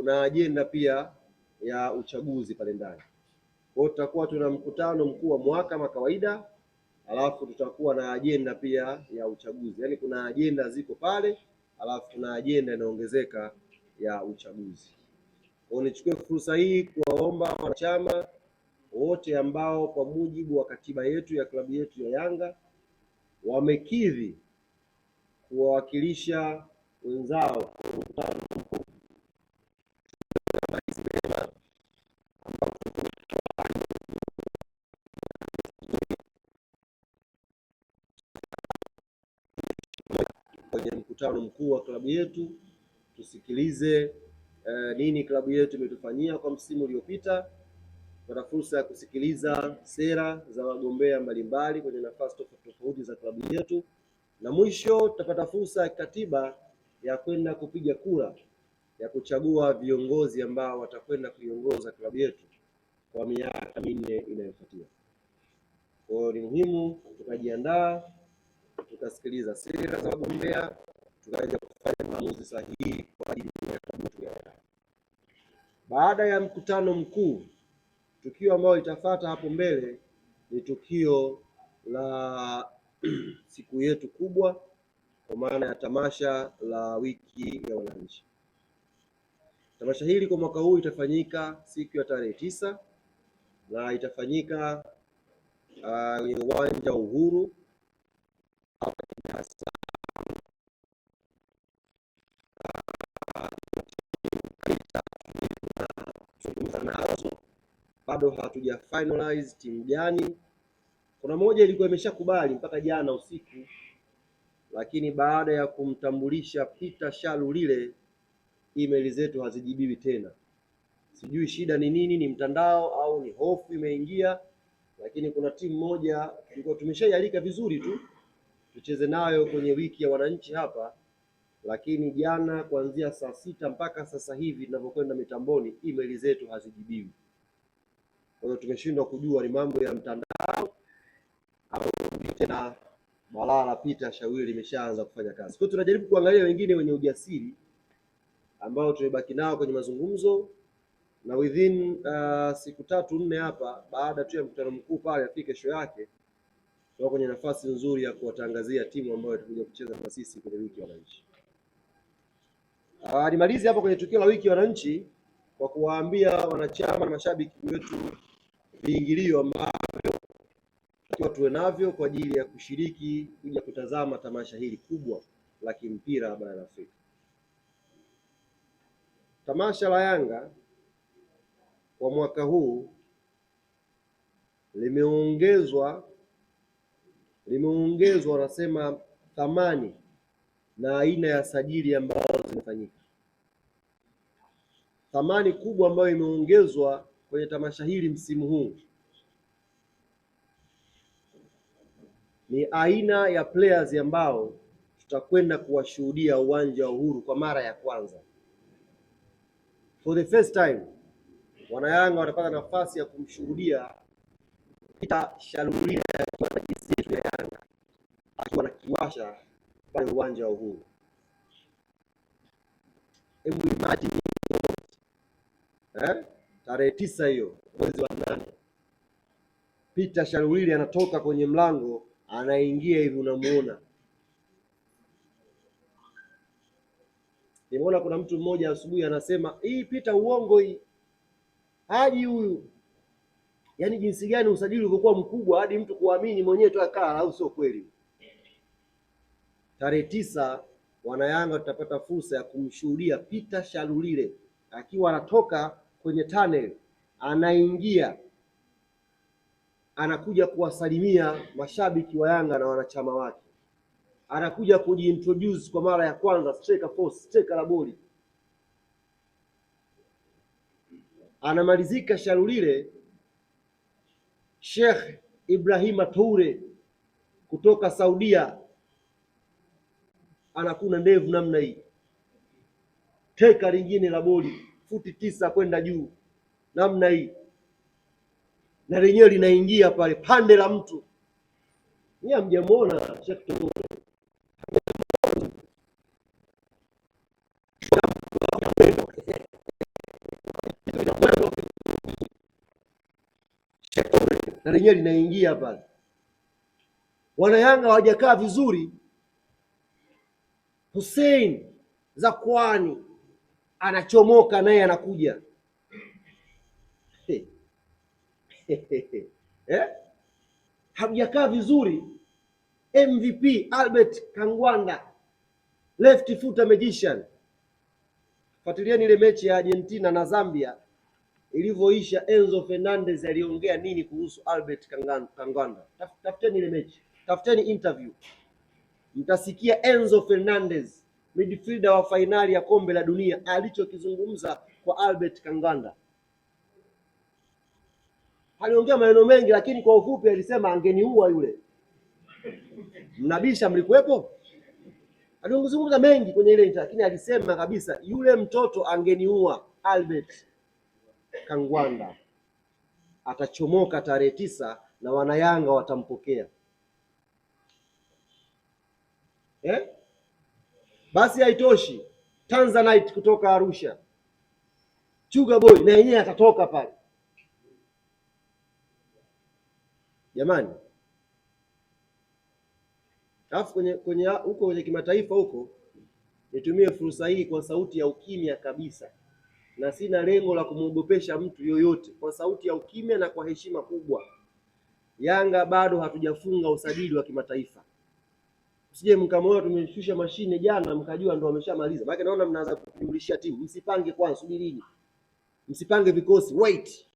kuna ajenda pia ya uchaguzi pale ndani. Kwa hiyo tutakuwa tuna mkutano mkuu wa mwaka kama kawaida, alafu tutakuwa na ajenda pia ya uchaguzi. Yaani kuna ajenda ziko pale, alafu kuna ajenda inaongezeka ya uchaguzi. Kwa hiyo nichukue fursa hii kuwaomba wanachama wote ambao kwa mujibu wa katiba yetu ya klabu yetu ya Yanga wamekidhi kuwawakilisha wenzao kwenye mkutano mkuu wa klabu yetu, tusikilize nini klabu yetu imetufanyia kwa msimu uliopita. Tupata fursa ya kusikiliza sera za wagombea mbalimbali kwenye nafasi tofauti za klabu yetu, na mwisho tutapata fursa ya kikatiba ya kwenda kupiga kura ya kuchagua viongozi ambao watakwenda kuiongoza klabu yetu kwa miaka minne inayofuatia. Kwa hiyo ni muhimu tukajiandaa, tukasikiliza sera za wagombea, tukaja kufanya maamuzi sahihi kwa ajili ya klabu yetu. Baada ya mkutano mkuu, tukio ambalo litafuata hapo mbele ni tukio la siku yetu kubwa, kwa maana ya tamasha la wiki ya wananchi. Tamasha hili kwa mwaka huu itafanyika siku ya tarehe 9 na itafanyika kwenye uwanja wa Uhuru bado hatuja finalize timu gani. Kuna moja ilikuwa imeshakubali mpaka jana usiku, lakini baada ya kumtambulisha Peter Shalulile email zetu hazijibiwi tena. Sijui shida ni nini, ni mtandao au ni hofu imeingia, lakini kuna timu moja tulikuwa tumeshaialika vizuri tu tucheze nayo kwenye wiki ya wananchi hapa, lakini jana kuanzia saa 6 mpaka sasa hivi tunavyokwenda mitamboni email zetu hazijibiwi. Kwa hiyo tumeshindwa kujua ni mambo ya mtandao au tena balaa la Peter Shalulile limeshaanza kufanya kazi. Kwa hiyo tunajaribu kuangalia wengine wenye ujasiri ambao tumebaki nao kwenye mazungumzo, na within siku 3-4 hapa baada tu ya mkutano mkuu pale afike kesho yake, tuko kwenye nafasi nzuri ya kuwatangazia timu ambayo itakuja kucheza na sisi kwenye wiki ya wananchi. Nimalize hapo kwenye tukio la wiki ya wananchi kwa kuwaambia wanachama na mashabiki wetu viingilio ambavyo tuwe navyo kwa ajili ya kushiriki kuja kutazama tamasha hili kubwa la kimpira barani Afrika. Tamasha la Yanga kwa mwaka huu limeongezwa wanasema thamani na aina ya sajili ambazo zimefanyika. Thamani kubwa ambayo imeongezwa kwenye tamasha hili msimu huu ni aina ya players ambao tutakwenda kuwashuhudia uwanja wa Uhuru kwa mara ya kwanza. For the first time, wanayanga watapata nafasi ya kumshuhudia Peter Shalulile akiwa na jezi yetu ya Yanga akiwa na kiwasha pale uwanja wa Uhuru. Hebu imagine tarehe 9 hiyo mwezi wa 8, Peter Shalulile anatoka kwenye mlango anaingia hivi, unamuona. Nimeona kuna mtu mmoja asubuhi anasema hii Peter uongo hii, haji huyu. Yaani jinsi gani usajili ulivyokuwa mkubwa hadi mtu kuamini mwenyewe tu akaa, au sio kweli? Tarehe 9 wanayanga tutapata fursa ya kumshuhudia Peter Shalulile akiwa anatoka kwenye tunnel, anaingia, anakuja kuwasalimia mashabiki wa Yanga na wanachama wake, anakuja kujiintroduce kwa mara ya kwanza striker force, striker la boli. Anamalizika Shalulile, Sheikh Ibrahima Toure kutoka Saudia anakuna ndevu namna hii, teka lingine la boli futi 9 kwenda juu namna hii, na lenyewe linaingia pale pande la mtu. Ni hamjamuona Sheikh Toure? na lenyewe linaingia pale. Wana Yanga hawajakaa vizuri. Hussein Zakwani anachomoka naye anakuja Hajakaa vizuri. MVP Albert Kangwanda, left footer magician. Fuatilieni ile mechi ya Argentina na Zambia ilivyoisha. Enzo Fernandez aliongea nini kuhusu Albert Kangwanda? Tafuteni ile mechi, tafuteni interview, mtasikia Enzo Fernandez, midfielder wa fainali ya kombe la dunia, alichokizungumza kwa Albert Kangwanda. Aliongea maneno mengi, lakini kwa ufupi alisema angeniua yule. Mnabisha, mlikuwepo? Alizungumza mengi kwenye ile interview, lakini alisema kabisa yule mtoto angeniua. Albert Kangwanda atachomoka tarehe 9 na wanayanga watampokea. Basi haitoshi, Tanzanite kutoka Arusha, Chuga Boy na yenyewe atatoka pale. Jamani, alafu kwenye huko kwenye kimataifa huko, nitumie fursa hii kwa sauti ya ukimya kabisa, na sina lengo la kumwogopesha mtu yoyote, kwa sauti ya ukimya na kwa heshima kubwa. Yanga bado hatujafunga usajili wa kimataifa. Msije mkamwona tumeshusha mashine jana mkajua ndo wameshamaliza. Maana naona mnaanza kujumlishia timu. Msipange kwanza, subirini. Msipange vikosi, wait.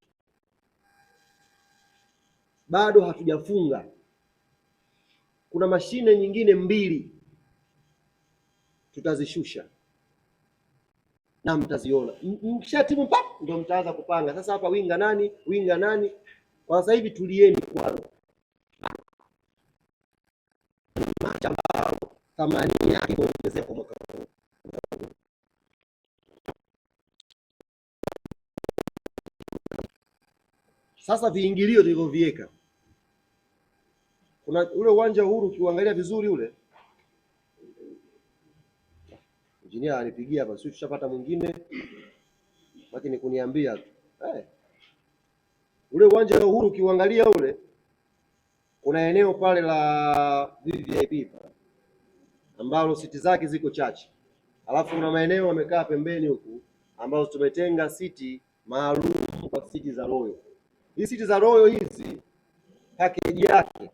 Bado hatujafunga. Kuna mashine nyingine 2 tutazishusha na mtaziona. Mkisha timu pap ndio mtaanza kupanga. Sasa hapa winga nani? Winga nani? Kwa sasa hivi tulieni kwanza. Thamani yake kuongezeka kwa mwaka huu. Sasa viingilio tulivyoviweka, kuna ule uwanja Uhuru ukiangalia vizuri ule, injinia alipigia hapa, sio tushapata mwingine, lakini kuniambia tu ule uwanja wa Uhuru ukiangalia ule, kuna eneo pale la VIP ambalo siti zake ziko chache, alafu kuna maeneo yamekaa pembeni huku ambazo tumetenga siti maalum kwa siti za Royal. Hizi siti za Royal hizi package yake,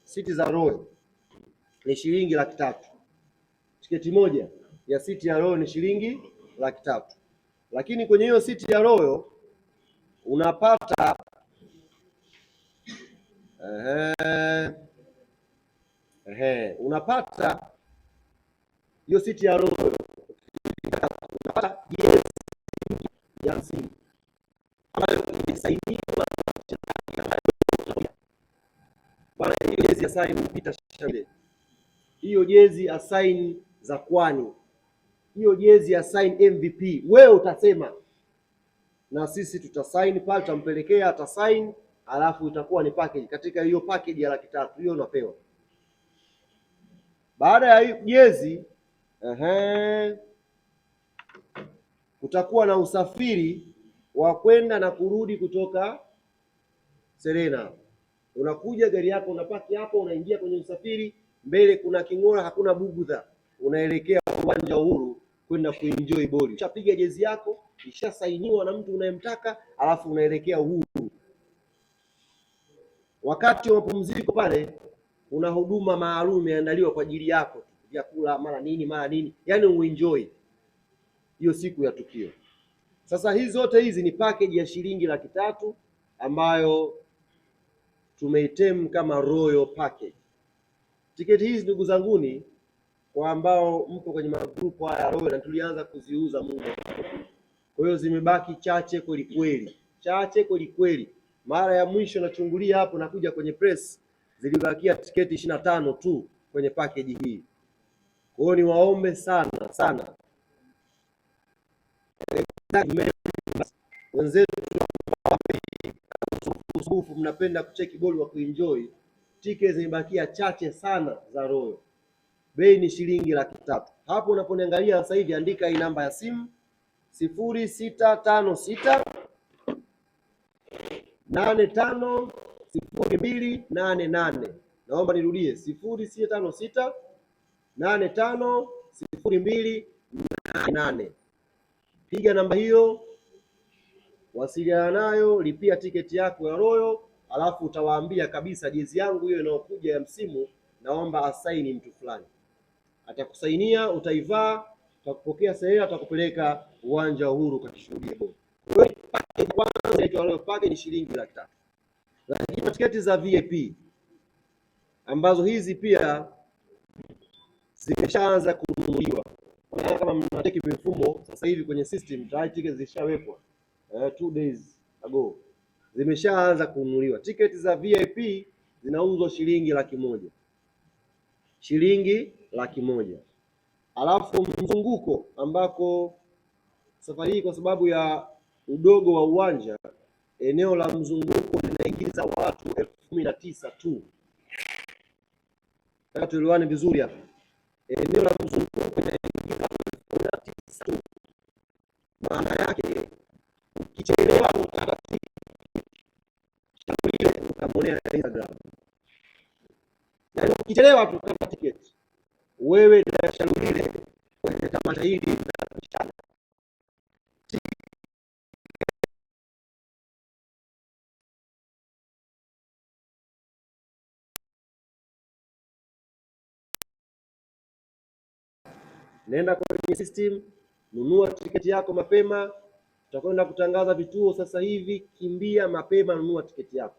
siti za Royal ni shilingi 300,000. Tiketi moja ya siti ya Royal ni shilingi 300,000. Lakini kwenye hiyo siti ya Royal unapata unapata hiyo siti ya Royal unapata jezi ya Simba ambayo imesainiwa bwana. Hiyo jezi asaini Peter Shande, hiyo jezi asaini Zakwani, hiyo jezi asaini MVP. Wewe utasema na sisi tutasaini pale, tutampelekea atasaini, alafu itakuwa ni package. Katika hiyo package ya 300,000 hiyo unapewa. Baada ya jezi kutakuwa na usafiri wa kwenda na kurudi kutoka Serena. Unakuja gari yako unapaki hapo, unaingia kwenye usafiri, mbele kuna king'ora, hakuna bugudha, unaelekea uwanja Uhuru kwenda kuenjoy boli. Ushapiga jezi yako, ishasainiwa na mtu unayemtaka, alafu unaelekea Uhuru. Wakati wa mapumziko pale kuna huduma maalum imeandaliwa kwa ajili yako, vyakula mara nini, yani uenjoy hiyo siku ya tukio. Sasa hizi zote hizi ni package ya shilingi 300,000 ambayo tumeitem kama Royal package. Tiketi hizi ndugu zanguni, kwa ambao mko kwenye magrupu haya Royal, na tulianza kuziuza muda, kwa hiyo zimebaki chache kweli kweli. Mara ya mwisho nachungulia hapo na kuja kwenye press, zilibakia tiketi 25 tu kwenye package hii. Kwa hiyo niwaombe sana wenzetu usumbufu, mnapenda kucheki boli wa kuenjoy, tiketi zimebakia chache sana za Royal. Bei ni shilingi 300,000. Hapo unaponiangalia sasa hivi, andika hii namba ya simu 0656 85 0288. Naomba nirudie 0656850288. Piga namba hiyo, wasiliana nayo, lipia tiketi yako ya Royal, alafu utawaambia kabisa jezi yangu hiyo inayokuja ya msimu naomba asaini mtu fulani. Atakusainia, utaivaa, utakupokea sehemu, atakupeleka uwanja wa Uhuru ukashuhudie boli. Kwa hiyo package kwanza inaitwa Royal package ni shilingi 300,000. Lakini tiketi za VIP ambazo hizi pia zimeshaanza kununuliwa. Kama mnateki mifumo sasa hivi kwenye system tayari tiketi zishawekwa 2 days ago, zimeshaanza kununuliwa. Tiketi za VIP zinauzwa shilingi 100,000, shilingi 100,000. Alafu mzunguko ambako safari hii kwa sababu ya udogo wa uwanja, eneo la mzunguko linaingiza watu 19,000 tu. Nataka tuelewane vizuri hapa. Eneo la mzunguko linaingiza watu 19,000 tu. Maana yake ukichelewa utamwonea Instagram. Yaani ukichelewa tu kama tiketi, wewe na Shalulile kwenye tamasha hili linapishana. Nenda kwenye system, nunua tiketi yako mapema. Tutakwenda kutangaza vituo sasa hivi, kimbia mapema, nunua tiketi yako.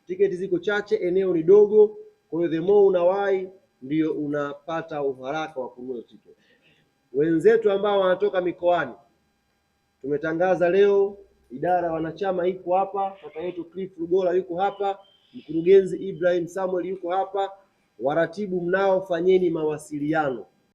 Tiketi ziko chache, eneo ni dogo, kwa hiyo the more unawahi ndio unapata uharaka wa kununua tiketi. Wenzetu ambao wanatoka mikoani tumetangaza leo, idara ya wanachama iko hapa, kaka yetu Cliff Lugola yuko hapa, mkurugenzi Ibrahim Samuel yuko hapa, waratibu mnao, fanyeni mawasiliano.